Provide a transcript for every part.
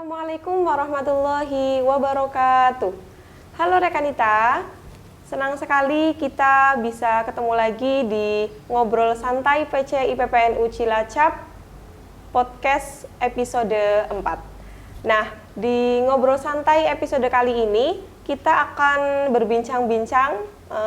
Assalamualaikum warahmatullahi wabarakatuh. Halo Rekanita, senang sekali kita bisa ketemu lagi di Ngobrol Santai PC IPPNU Cilacap Podcast episode 4. Nah, di Ngobrol Santai episode kali ini kita akan berbincang-bincang,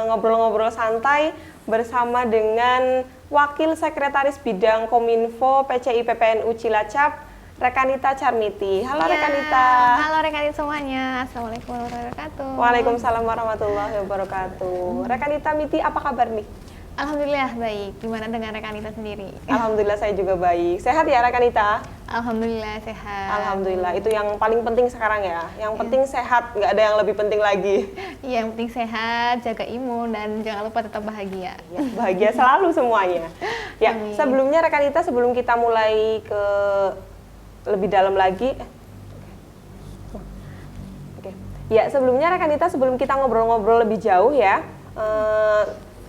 ngobrol-ngobrol santai bersama dengan Wakil Sekretaris Bidang Kominfo PC IPPNU Cilacap, Rekanita Charmiti. Halo ya, Rekanita. Halo Rekanita semuanya. Assalamualaikum warahmatullahi wabarakatuh. Waalaikumsalam warahmatullahi wabarakatuh. Rekanita Miti, apa kabar nih? Alhamdulillah baik. Gimana dengan Rekanita sendiri? Alhamdulillah saya juga baik. Sehat ya Rekanita? Alhamdulillah sehat. Alhamdulillah, itu yang paling penting sekarang ya. Yang penting sehat, nggak ada yang lebih penting lagi. Iya, yang penting sehat, jaga imun, dan jangan lupa tetap bahagia. Ya, bahagia selalu semuanya. Ya, sebelumnya Rekanita, sebelum kita mulai ke lebih dalam lagi, ya sebelumnya Rekanita, sebelum kita ngobrol-ngobrol lebih jauh ya,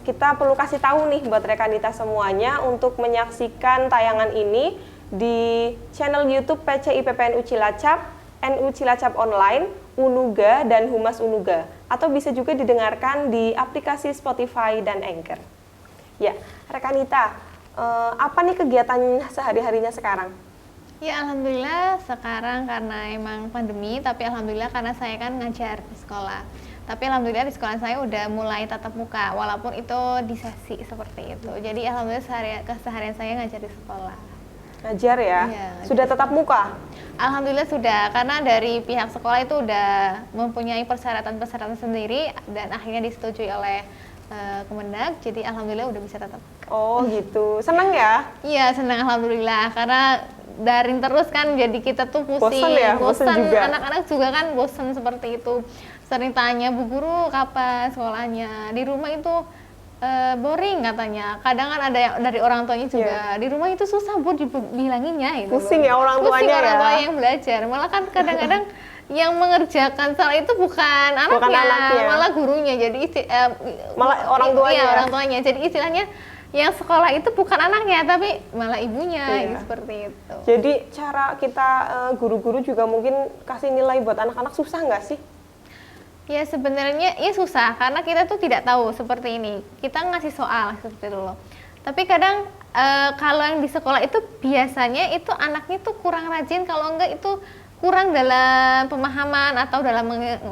kita perlu kasih tahu nih buat Rekanita semuanya untuk menyaksikan tayangan ini di channel YouTube PC IPPNU Cilacap, NU Cilacap Online, Unuga, dan Humas Unuga, atau bisa juga didengarkan di aplikasi Spotify dan Anchor. Ya, Rekanita, apa nih kegiatan sehari-harinya sekarang? Ya alhamdulillah sekarang karena emang pandemi, tapi alhamdulillah karena saya kan ngajar di sekolah. Tapi alhamdulillah di sekolah saya udah mulai tatap muka, walaupun itu di sesi seperti itu. Jadi alhamdulillah keseharian saya ngajar di sekolah. Ngajar ya? Ya, sudah tatap muka? Alhamdulillah sudah, karena dari pihak sekolah itu udah mempunyai persyaratan-persyaratan sendiri dan akhirnya disetujui oleh Kemendag, jadi alhamdulillah udah bisa tatap muka. Oh gitu, senang ya? Iya senang alhamdulillah, karena daring terus kan jadi kita tuh pusing, bosan ya? Bosan juga. Anak-anak juga kan bosan seperti itu, sering tanya, Bu Guru kapan sekolahnya, di rumah itu boring katanya. Kadang kan ada yang dari orang tuanya juga, di rumah itu susah buat dibilanginnya gitu. Pusing ya orang tuanya. Pusing orang ya? tua yang belajar, malah kan kadang-kadang yang mengerjakan salah itu bukan anaknya, malah gurunya, jadi malah orang tuanya. Iya, orang tuanya. Jadi istilahnya yang sekolah itu bukan anaknya, tapi malah ibunya, gitu, seperti itu. Jadi cara kita guru-guru juga mungkin kasih nilai buat anak-anak susah nggak sih? Ya sebenarnya ya susah, karena kita tuh tidak tahu seperti ini. Kita ngasih soal seperti itu loh. Tapi kadang kalau yang di sekolah itu biasanya itu anaknya tuh kurang rajin, kalau enggak itu kurang dalam pemahaman atau dalam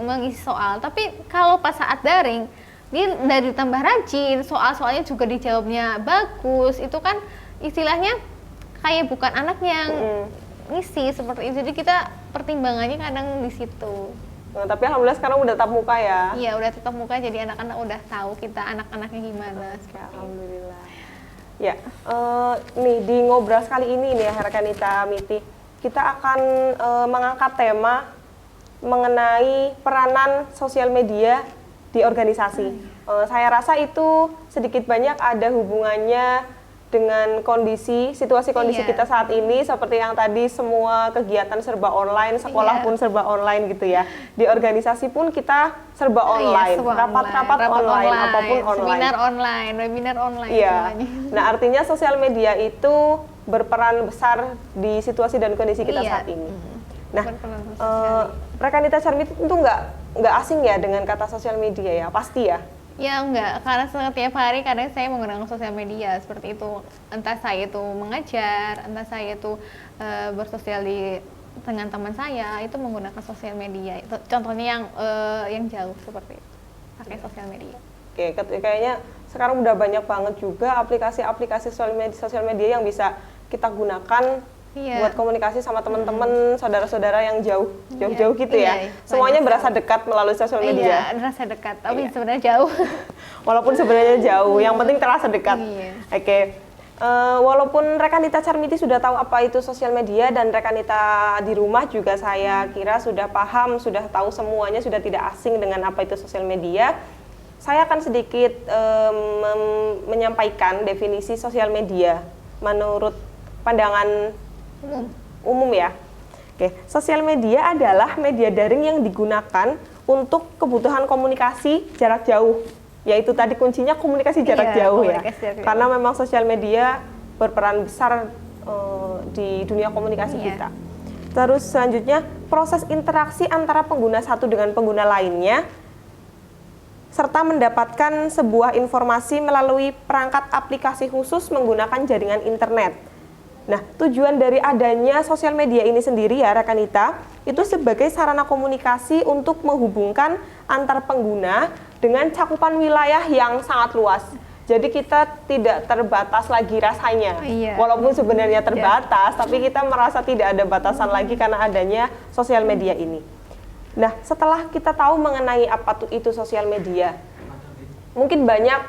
mengisi soal. Tapi kalau pas saat daring, dia dari tambah rajin, soal-soalnya juga dijawabnya bagus, itu kan istilahnya kayak bukan anak yang ngisi seperti itu. Jadi kita pertimbangannya kadang di situ. Nah, tapi alhamdulillah sekarang udah tatap muka ya? Iya udah tatap muka, jadi anak-anak udah tahu kita anak-anaknya gimana. Alhamdulillah. Ya, nih di ngobrol kali ini nih ya Rekanita Miti, kita akan mengangkat tema mengenai peranan sosial media di organisasi. Saya rasa itu sedikit banyak ada hubungannya dengan situasi kondisi kita saat ini, seperti yang tadi semua kegiatan serba online, sekolah pun serba online gitu ya. Di organisasi pun kita serba online, rapat-rapat online, apapun online. Seminar online, webinar online. Iya. Nah artinya sosial media itu berperan besar di situasi dan kondisi kita saat ini. Nah, Rekanita Charmiti itu nggak asing ya dengan kata sosial media ya, pasti ya? Ya enggak, karena setiap hari kadang saya menggunakan sosial media seperti itu. Entah saya itu mengajar, entah saya itu bersosial dengan teman saya, itu menggunakan sosial media. Itu contohnya yang jauh seperti itu, pakai sosial media. Oke, kayaknya sekarang udah banyak banget juga aplikasi-aplikasi sosial media yang bisa kita gunakan buat komunikasi sama teman-teman, saudara-saudara yang jauh-jauh gitu ya. Semuanya berasa dekat melalui sosial media. Iya, berasa dekat, tapi sebenarnya jauh. Walaupun sebenarnya jauh, yang penting terasa dekat. Oke. Walaupun Rekanita Charmiti sudah tahu apa itu sosial media, dan Rekanita di rumah juga saya kira sudah paham, sudah tahu semuanya, sudah tidak asing dengan apa itu sosial media. Saya akan sedikit menyampaikan definisi sosial media menurut pandangan umum ya. Oke, sosial media adalah media daring yang digunakan untuk kebutuhan komunikasi jarak jauh. Yaitu tadi kuncinya komunikasi jarak jauh ya. Karena memang sosial media berperan besar di dunia komunikasi kita. Terus selanjutnya proses interaksi antara pengguna satu dengan pengguna lainnya, serta mendapatkan sebuah informasi melalui perangkat aplikasi khusus menggunakan jaringan internet. Nah, tujuan dari adanya sosial media ini sendiri ya Rekanita, itu sebagai sarana komunikasi untuk menghubungkan antar pengguna dengan cakupan wilayah yang sangat luas. Jadi kita tidak terbatas lagi rasanya, walaupun sebenarnya terbatas, tapi kita merasa tidak ada batasan lagi karena adanya sosial media ini. Nah, setelah kita tahu mengenai apa itu sosial media, mungkin banyak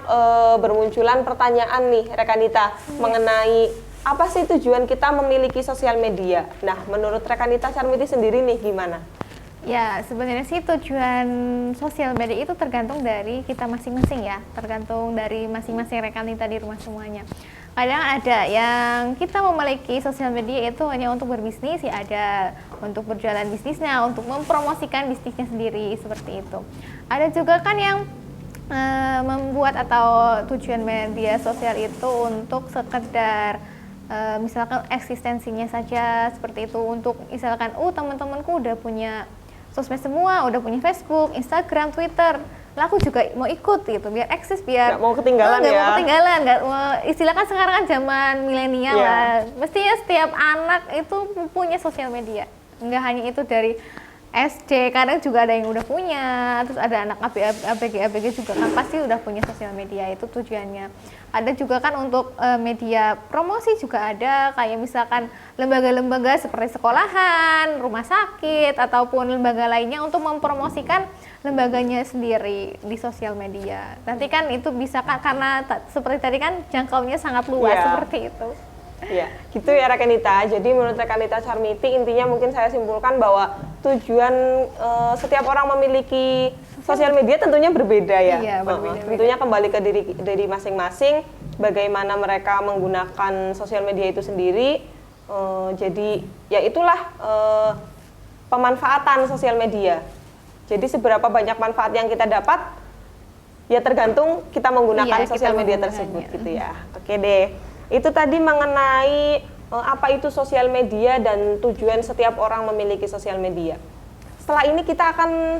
bermunculan pertanyaan nih Rekanita mengenai apa sih tujuan kita memiliki sosial media. Nah, menurut Rekanita Charmiti sendiri nih gimana? Ya, sebenarnya sih tujuan sosial media itu tergantung dari kita masing-masing ya, tergantung dari masing-masing Rekanita di rumah semuanya. Kadang ada yang kita memiliki sosial media itu hanya untuk berbisnis, ya ada untuk berjalan bisnisnya, untuk mempromosikan bisnisnya sendiri, seperti itu. Ada juga kan yang membuat atau tujuan media sosial itu untuk sekedar misalkan eksistensinya saja, seperti itu, untuk misalkan teman-temanku udah punya sosmed semua, udah punya Facebook, Instagram, Twitter, lah aku juga mau ikut gitu, biar eksis, biar nggak mau ketinggalan nggak mau ketinggalan, istilahkan sekarang kan zaman milenial lah, mestinya setiap anak itu punya sosial media, nggak hanya itu dari SD, kadang juga ada yang udah punya, terus ada anak ABG juga kan pasti udah punya sosial media, itu tujuannya. Ada juga kan untuk media promosi juga ada, kayak misalkan lembaga-lembaga seperti sekolahan, rumah sakit, ataupun lembaga lainnya untuk mempromosikan lembaganya sendiri di sosial media. Nanti kan itu bisa kan, karena seperti tadi kan jangkauannya sangat luas, seperti itu. Ya, gitu ya Rekanita. Jadi menurut Rekanita Charmiti, intinya mungkin saya simpulkan bahwa tujuan setiap orang memiliki sosial media tentunya berbeda ya. Iya, berbeda. Tentunya kembali ke diri masing-masing, bagaimana mereka menggunakan sosial media itu sendiri. Jadi ya itulah pemanfaatan sosial media. Jadi seberapa banyak manfaat yang kita dapat, ya tergantung kita menggunakan sosial media tersebut gitu ya. Oke deh. Itu tadi mengenai apa itu sosial media dan tujuan setiap orang memiliki sosial media. Setelah ini kita akan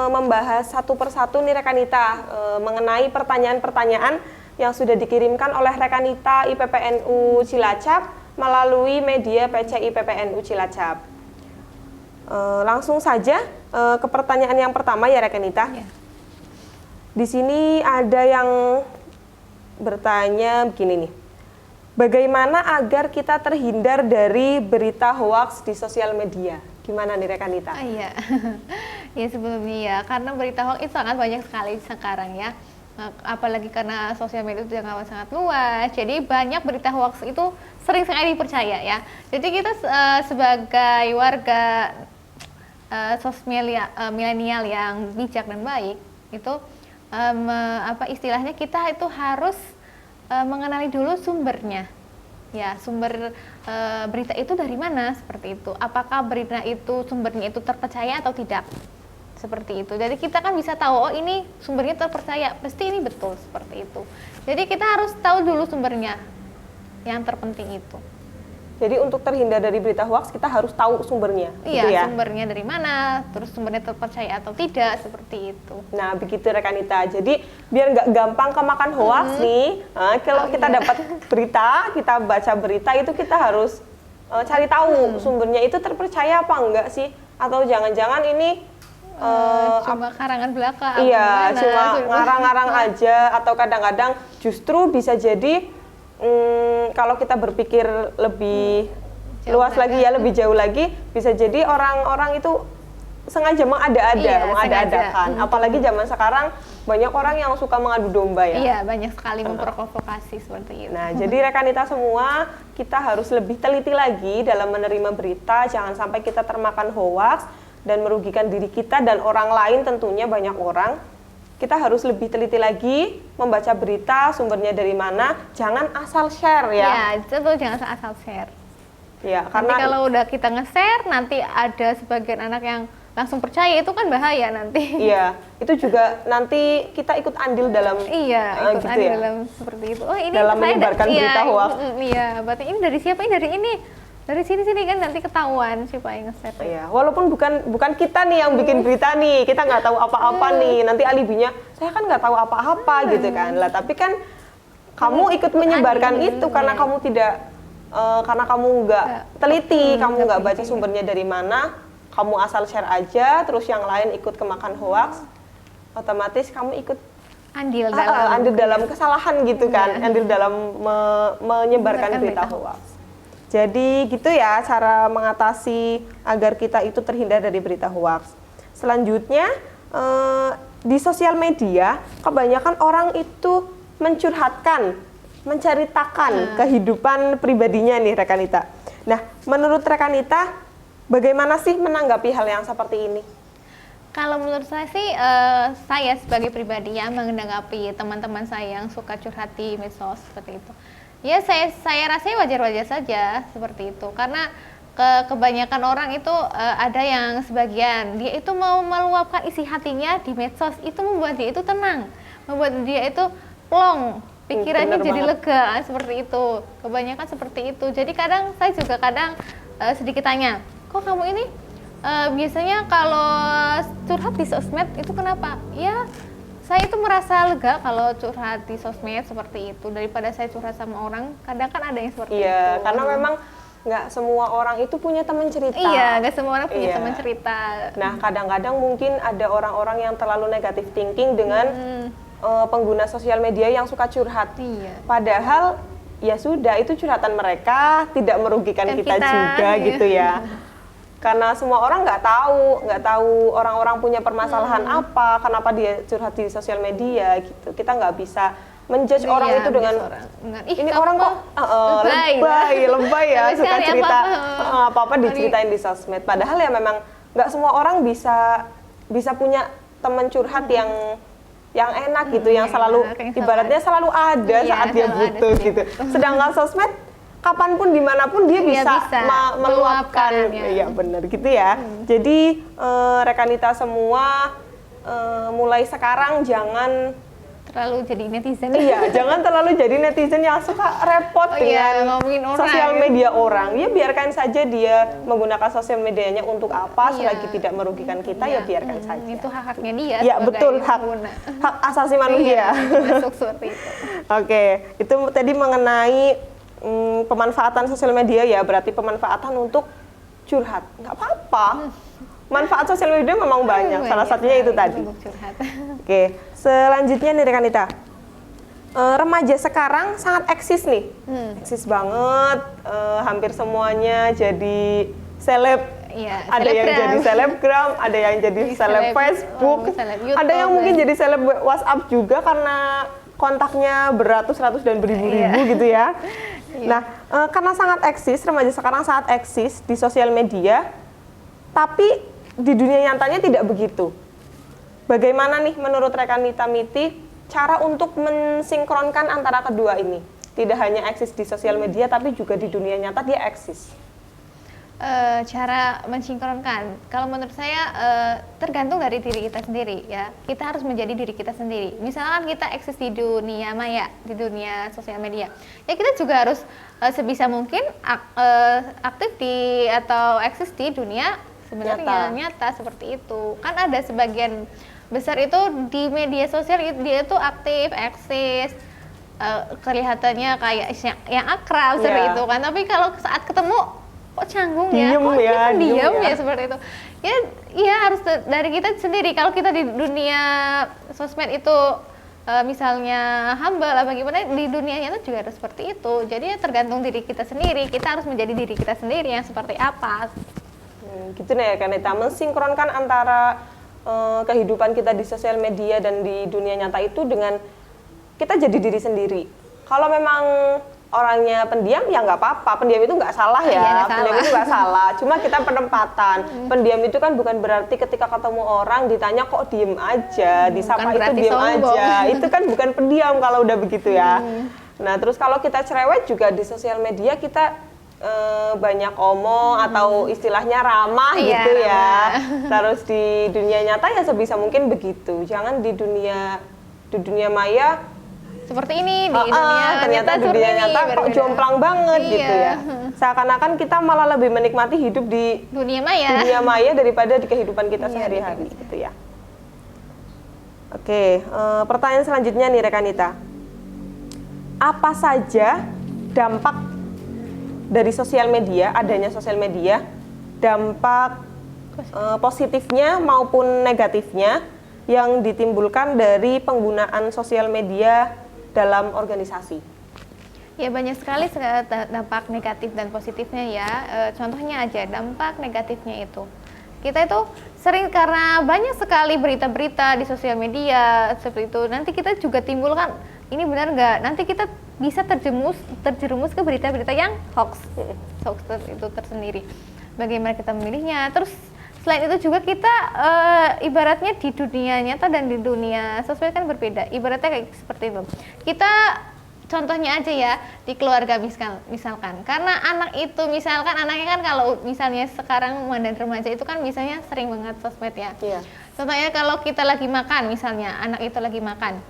membahas satu persatu nih Rekanita mengenai pertanyaan-pertanyaan yang sudah dikirimkan oleh Rekanita IPPNU Cilacap melalui media PCI PPNU Cilacap. Langsung saja ke pertanyaan yang pertama ya Rekanita. Di sini ada yang bertanya begini nih. Bagaimana agar kita terhindar dari berita hoaks di sosial media? Gimana nih Rekanita? Iya, ya sebelumnya ya, karena berita hoaks itu sangat banyak sekali sekarang ya. Apalagi karena sosial media itu jangkauan sangat luas, jadi banyak berita hoaks itu sering sekali dipercaya ya. Jadi kita sebagai warga milenial yang bijak dan baik, itu istilahnya kita itu harus mengenali dulu sumbernya, ya sumber berita itu dari mana, seperti itu. Apakah berita itu sumbernya itu terpercaya atau tidak, seperti itu. Jadi kita kan bisa tahu, oh ini sumbernya terpercaya, pasti ini betul, seperti itu. Jadi kita harus tahu dulu sumbernya, yang terpenting itu. Jadi untuk terhindar dari berita hoaks kita harus tahu sumbernya, iya, gitu ya? Sumbernya dari mana, terus sumbernya terpercaya atau tidak, seperti itu. Nah begitu Rekanita, jadi biar nggak gampang kemakan hoaks nih, kalau kita dapat berita, kita baca berita itu kita harus cari tahu sumbernya itu terpercaya apa enggak sih, atau jangan-jangan ini cuma karangan belaka. Iya, cuma ngarang-ngarang aja, atau kadang-kadang justru bisa jadi kalau kita berpikir lebih luas lagi ya, lebih jauh lagi, bisa jadi orang-orang itu sengaja mengada-adakan. Apalagi zaman sekarang banyak orang yang suka mengadu domba ya. Iya, banyak sekali memprovokasi seperti itu. Nah, jadi Rekanita semua, kita harus lebih teliti lagi dalam menerima berita, jangan sampai kita termakan hoaks dan merugikan diri kita dan orang lain, tentunya banyak orang. Kita harus lebih teliti lagi membaca berita, sumbernya dari mana, jangan asal share ya. Iya, itu jangan asal share. Ya, Nanti karena kalau udah kita nge-share, nanti ada sebagian anak yang langsung percaya, itu kan bahaya nanti. Iya, itu juga nanti kita ikut andil dalam ikut gitu andil ya? dalam seperti itu. Oh, ini dalam menyebarkan berita hoaks. Iya, berarti ini dari siapa? Ini dari ini. dari sini kan nanti ketahuan siapa yang nge-share. Iya, walaupun bukan kita nih yang bikin berita nih, kita nggak tahu apa-apa nih, nanti alibinya saya kan nggak tahu apa-apa gitu kan. Lah tapi kan kamu ikut menyebarkan itu karena kamu tidak karena kamu nggak teliti, kamu nggak baca sumbernya dari mana, kamu asal share aja, terus yang lain ikut kemakan hoax, otomatis kamu ikut Andil dalam kesalahan gitu kan, andil dalam menyebarkan berita hoax. Jadi gitu ya cara mengatasi agar kita itu terhindar dari berita hoax. Selanjutnya di sosial media kebanyakan orang itu mencurhatkan, menceritakan kehidupan pribadinya nih Rekanita. Nah, menurut Rekanita bagaimana sih menanggapi hal yang seperti ini? Kalau menurut saya sih, saya sebagai pribadi ya menanggapi teman-teman saya yang suka curhat di medsos seperti itu. Ya saya rasanya wajar-wajar saja seperti itu, karena kebanyakan orang itu ada yang sebagian dia itu mau meluapkan isi hatinya di medsos, itu membuat dia itu tenang, membuat dia itu plong, pikirannya jadi lega seperti itu. Kebanyakan seperti itu. Jadi kadang saya juga sedikit tanya, kok kamu ini biasanya kalau curhat di sosmed itu kenapa? Ya saya itu merasa lega kalau curhat di sosmed seperti itu daripada saya curhat sama orang. Kadang kan ada yang seperti itu. Iya, karena memang nggak semua orang itu punya teman cerita. Iya, nggak semua orang punya teman cerita. Nah, kadang-kadang mungkin ada orang-orang yang terlalu negatif thinking dengan pengguna sosial media yang suka curhat. Iya. Padahal ya sudah, itu curhatan mereka, tidak merugikan kita juga gitu ya. Karena semua orang nggak tahu orang-orang punya permasalahan apa, kenapa dia curhat di sosial media gitu. Kita nggak bisa menjudge orang itu dengan ini orang kok lebay ya, suka cerita apa-apa diceritain di sosmed. Padahal ya memang nggak semua orang bisa punya teman curhat yang enak gitu, yang selalu ibaratnya selalu ada saat dia butuh gitu. Sedangkan sosmed kapanpun dimanapun dia bisa meluapkan, ya benar gitu ya. Jadi Rekanita semua mulai sekarang jangan terlalu jadi netizen. Iya, jangan terlalu jadi netizen yang suka repot dengan sosial media orang. Ya biarkan saja dia menggunakan sosial medianya untuk apa, selagi tidak merugikan kita ya biarkan saja. Itu hak-haknya dia. Ya betul, hak asasi manusia. Masuk seperti itu. Oke, itu tadi mengenai pemanfaatan sosial media ya, berarti pemanfaatan untuk curhat. Nggak apa-apa. Manfaat sosial media memang banyak, salah satunya itu tadi. Oke, selanjutnya nih Rekanita. Remaja sekarang sangat eksis nih. Eksis banget, hampir semuanya jadi seleb. Iya, ada yang jadi selebgram, ada yang jadi seleb Facebook, ada yang mungkin jadi seleb WhatsApp juga karena kontaknya beratus-ratus dan beribu-ribu gitu ya. Nah, karena sangat eksis, remaja sekarang sangat eksis di sosial media, tapi di dunia nyatanya tidak begitu. Bagaimana nih menurut Rekanita Miti cara untuk mensinkronkan antara kedua ini? Tidak hanya eksis di sosial media, tapi juga di dunia nyata dia eksis. Cara mensinkronkan, kalau menurut saya tergantung dari diri kita sendiri ya. Kita harus menjadi diri kita sendiri. Misalkan kita eksis di dunia maya, di dunia sosial media, ya kita juga harus sebisa mungkin aktif atau eksis di dunia sebenarnya nyata seperti itu. Kan ada sebagian besar itu di media sosial dia itu aktif, eksis, kelihatannya kayak yang akrab seperti itu kan. Tapi kalau saat ketemu kok canggung ya, diam ya seperti itu. Ya harus dari kita sendiri. Kalau kita di dunia sosmed itu misalnya humble apa gimana, di dunia nyata juga harus seperti itu. Jadi tergantung diri kita sendiri. Kita harus menjadi diri kita sendiri yang seperti apa. Gitu nih ya Kanita, mensinkronkan antara kehidupan kita di sosial media dan di dunia nyata itu dengan kita jadi diri sendiri. Kalau memang orangnya pendiam ya nggak apa-apa, pendiam itu nggak salah ya, pendiam itu nggak salah, cuma kita penempatan. Pendiam itu kan bukan berarti ketika ketemu orang ditanya kok diem aja, disapa itu diem aja, itu kan bukan pendiam kalau udah begitu ya. Nah terus kalau kita cerewet juga di sosial media kita banyak omong atau istilahnya ramah gitu ya. Terus di dunia nyata ya sebisa mungkin begitu. Jangan di dunia maya seperti ini di dunia ternyata di dunia nyata kok berbeda. jomplang banget Iya. gitu ya. Seakan-akan kita malah lebih menikmati hidup di Dunia maya. dunia maya daripada di kehidupan kita Iya, sehari-hari gitu ya. Oke, pertanyaan selanjutnya nih Rekanita. Apa saja dampak dari sosial media, adanya sosial media, dampak positifnya maupun negatifnya yang ditimbulkan dari penggunaan sosial media dalam organisasi? Ya banyak sekali dampak negatif dan positifnya ya. Contohnya aja dampak negatifnya itu. Kita itu sering karena banyak sekali berita-berita di sosial media seperti itu. Nanti kita juga timbulkan ini benar nggak? Nanti kita bisa terjerumus ke berita-berita yang hoax itu tersendiri. Bagaimana kita memilihnya? Terus selain itu juga kita ibaratnya di dunia nyata dan di dunia sosmed kan berbeda. Ibaratnya kayak seperti itu. Kita contohnya aja ya di keluarga misalkan. Karena anak itu misalkan anaknya kan kalau misalnya sekarang dan remaja itu kan misalnya sering banget sosmed ya. Iya. Contohnya kalau kita lagi makan misalnya anak itu lagi makan.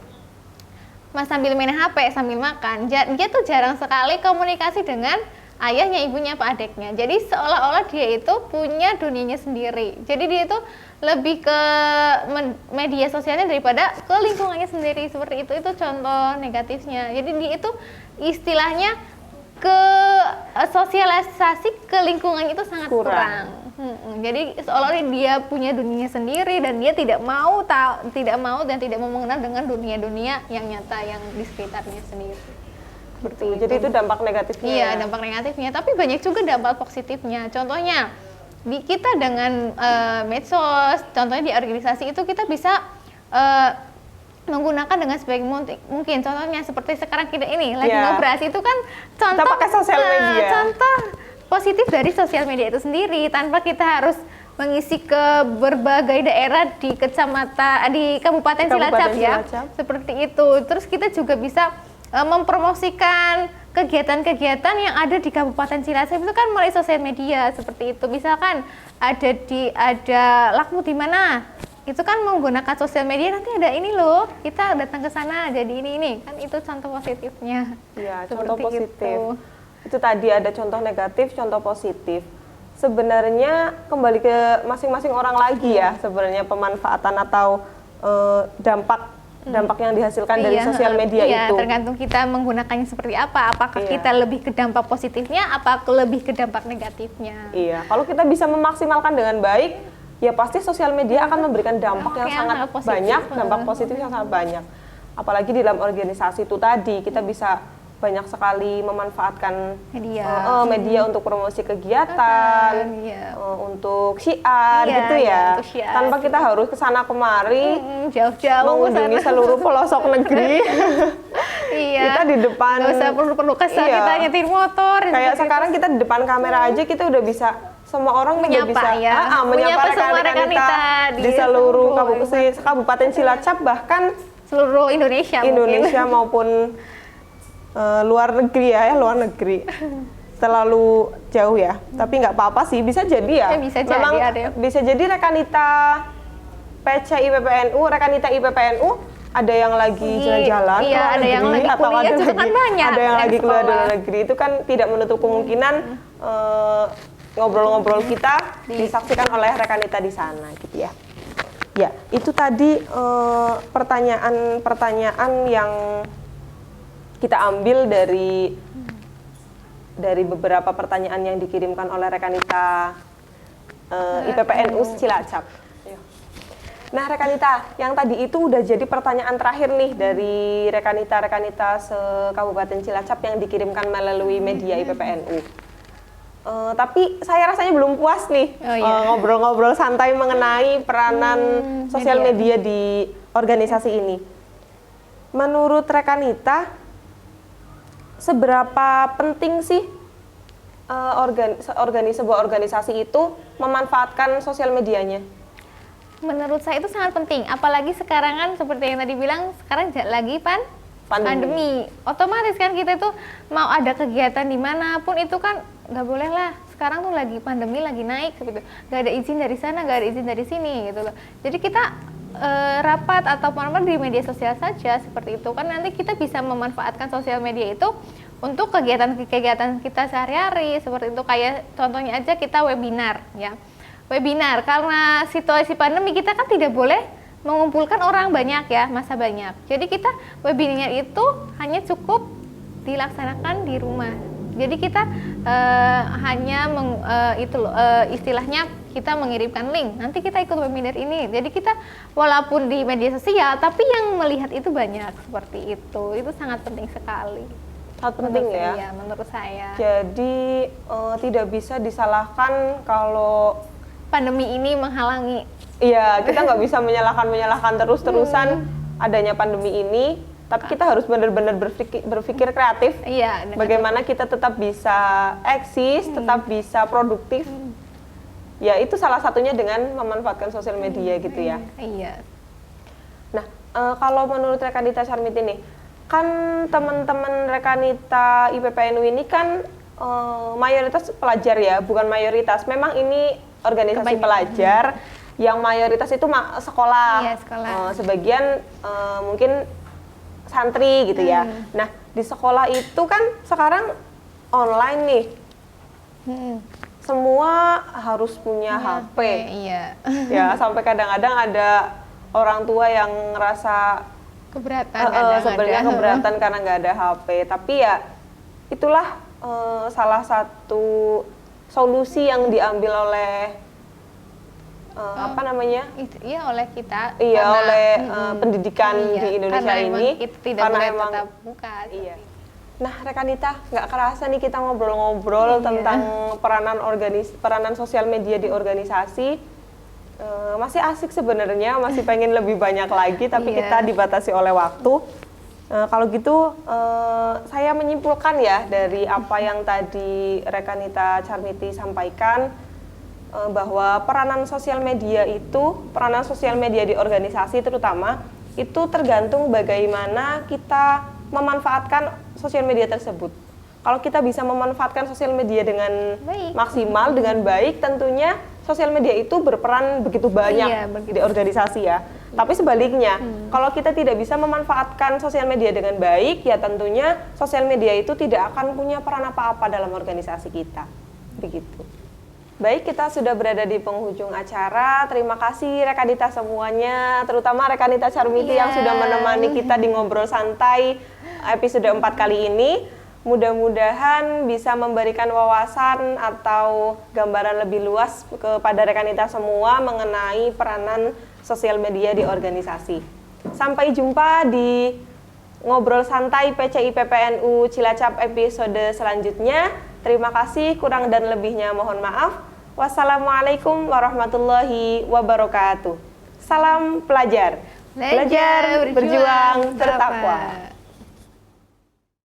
Mas sambil main HP sambil makan, dia tuh jarang sekali komunikasi dengan ayahnya, ibunya, apa adiknya. Jadi seolah-olah dia itu punya dunianya sendiri. Jadi dia itu lebih ke media sosialnya daripada ke lingkungannya sendiri seperti itu. Itu contoh negatifnya. Jadi dia itu istilahnya ke sosialisasi ke lingkungan itu sangat kurang. Jadi seolah-olah dia punya dunianya sendiri dan dia tidak mau dan tidak mau mengenal dengan dunia-dunia yang nyata yang di sekitarnya sendiri. Betul. Jadi itu dampak negatifnya. Iya, dampak negatifnya. Tapi banyak juga dampak positifnya. Contohnya di kita dengan medsos, contohnya di organisasi itu kita bisa menggunakan dengan sebaik mungkin. Contohnya seperti sekarang kita ini lagi ngobrol itu kan contoh kita pakai sosial media. Contoh positif dari sosial media itu sendiri tanpa kita harus mengisi ke berbagai daerah di Kabupaten Cilacap ya. Seperti itu. Terus kita juga bisa mempromosikan kegiatan-kegiatan yang ada di Kabupaten Cilacap itu kan melalui sosial media seperti itu. Misalkan ada lakmu di mana? Itu kan menggunakan sosial media, nanti ada ini loh, kita datang ke sana jadi ini kan itu contoh positifnya. Iya, contoh positif. Itu tadi ada contoh negatif, contoh positif. Sebenarnya kembali ke masing-masing orang lagi ya, sebenarnya pemanfaatan atau dampak yang dihasilkan dari sosial media itu. Tergantung kita menggunakannya seperti apa. Apakah kita lebih ke dampak positifnya, apa lebih ke dampak negatifnya. Iya, kalau kita bisa memaksimalkan dengan baik, ya pasti sosial media akan memberikan dampak yang sangat banyak, dampak positif yang sangat banyak. Apalagi di dalam organisasi itu tadi, kita bisa banyak sekali memanfaatkan media untuk promosi kegiatan, untuk syiar gitu ya, tanpa kita harus kesana kemari jauh-jauh mengunjungi seluruh pelosok negeri. Kita di depan nggak usah perlu kesal kita nyetir motor. Kayak sekarang kita di depan kamera aja kita udah bisa, semua orang menyapa menyapa rekan-rekan kita di seluruh Kabupaten Cilacap, bahkan seluruh Indonesia maupun luar negeri luar negeri. Terlalu jauh ya, tapi nggak apa-apa sih, bisa jadi ya. Memang bisa jadi Rekanita PC IPPNU, Rekanita IPPNU ada yang lagi jalan-jalan ada yang lagi kuliah juga kan banyak. Ada yang lagi keluar dari negeri, itu kan tidak menutup kemungkinan ngobrol-ngobrol kita disaksikan oleh Rekanita di sana gitu ya. Ya, itu tadi pertanyaan yang kita ambil dari beberapa pertanyaan yang dikirimkan oleh Rekanita IPPNU Cilacap. Nah, Rekanita, yang tadi itu udah jadi pertanyaan terakhir nih dari Rekanita se-Kabupaten Cilacap yang dikirimkan melalui media IPPNU. Tapi saya rasanya belum puas nih ngobrol-ngobrol santai mengenai peranan sosial media di organisasi ini. Menurut Rekanita, seberapa penting sih sebuah organisasi itu memanfaatkan sosial medianya? Menurut saya itu sangat penting, apalagi sekarang kan seperti yang tadi bilang, sekarang lagi pandemi. Otomatis kan kita itu mau ada kegiatan dimanapun itu kan nggak boleh lah. Sekarang tuh lagi pandemi, lagi naik gitu. Nggak ada izin dari sana, nggak ada izin dari sini gitu loh. Jadi kita rapat atau apa di media sosial saja seperti itu kan, nanti kita bisa memanfaatkan sosial media itu untuk kegiatan-kegiatan kita sehari-hari seperti itu. Kayak contohnya aja kita webinar ya, webinar karena situasi pandemi kita kan tidak boleh mengumpulkan orang banyak ya, masa banyak, jadi kita webinar itu hanya cukup dilaksanakan di rumah. Jadi kita istilahnya kita mengirimkan link, nanti kita ikut webinar ini. Jadi kita walaupun di media sosial, tapi yang melihat itu banyak, seperti itu. Itu sangat penting sekali. Sangat penting ya? Iya, menurut saya. Jadi tidak bisa disalahkan kalau pandemi ini menghalangi. Iya, kita nggak bisa menyalahkan terus-terusan adanya pandemi ini. Tapi kita harus benar-benar berpikir kreatif. Iya. Bagaimana kita tetap bisa eksis, tetap bisa produktif. Ya itu salah satunya dengan memanfaatkan sosial media gitu ya. Iya. Nah, kalau menurut Rekanita Charmiti nih, kan teman-teman Rekanita IPPNU ini kan mayoritas pelajar ya, bukan mayoritas. Memang ini organisasi pelajar yang mayoritas itu sekolah. Iya, sekolah. Sebagian mungkin santri gitu ya. Nah, di sekolah itu kan sekarang online nih. Semua harus punya HP. Iya. Ya, sampai kadang-kadang ada orang tua yang ngerasa keberatan sebenarnya keberatan karena nggak ada HP. Tapi ya itulah salah satu solusi yang diambil oleh apa namanya? Iya, oleh kita. Iya, karena, oleh pendidikan di Indonesia karena ini. Itu tidak karena boleh emang tetap buka. Iya. Nah, Rekanita, nggak kerasa nih kita ngobrol-ngobrol tentang peranan sosial media di organisasi. Masih asik sebenarnya, masih pengen lebih banyak lagi, tapi kita dibatasi oleh waktu. Kalau gitu, saya menyimpulkan ya dari apa yang tadi Rekanita Charmiti sampaikan, bahwa peranan sosial media di organisasi terutama itu tergantung bagaimana kita memanfaatkan sosial media tersebut. Kalau kita bisa memanfaatkan sosial media dengan maksimal, dengan baik, tentunya sosial media itu berperan begitu banyak di organisasi ya. Tapi sebaliknya, kalau kita tidak bisa memanfaatkan sosial media dengan baik, ya tentunya sosial media itu tidak akan punya peran apa-apa dalam organisasi kita. Begitu. Baik, kita sudah berada di penghujung acara. Terima kasih Rekanita semuanya, terutama Rekanita Charmiti yang sudah menemani kita di Ngobrol Santai episode 4 kali ini. Mudah-mudahan bisa memberikan wawasan atau gambaran lebih luas kepada Rekanita semua mengenai peranan sosial media di organisasi. Sampai jumpa di Ngobrol Santai PCI PPNU Cilacap episode selanjutnya. Terima kasih, kurang dan lebihnya mohon maaf. Wassalamualaikum warahmatullahi wabarakatuh. Salam pelajar. Belajar, berjuang, bertakwa.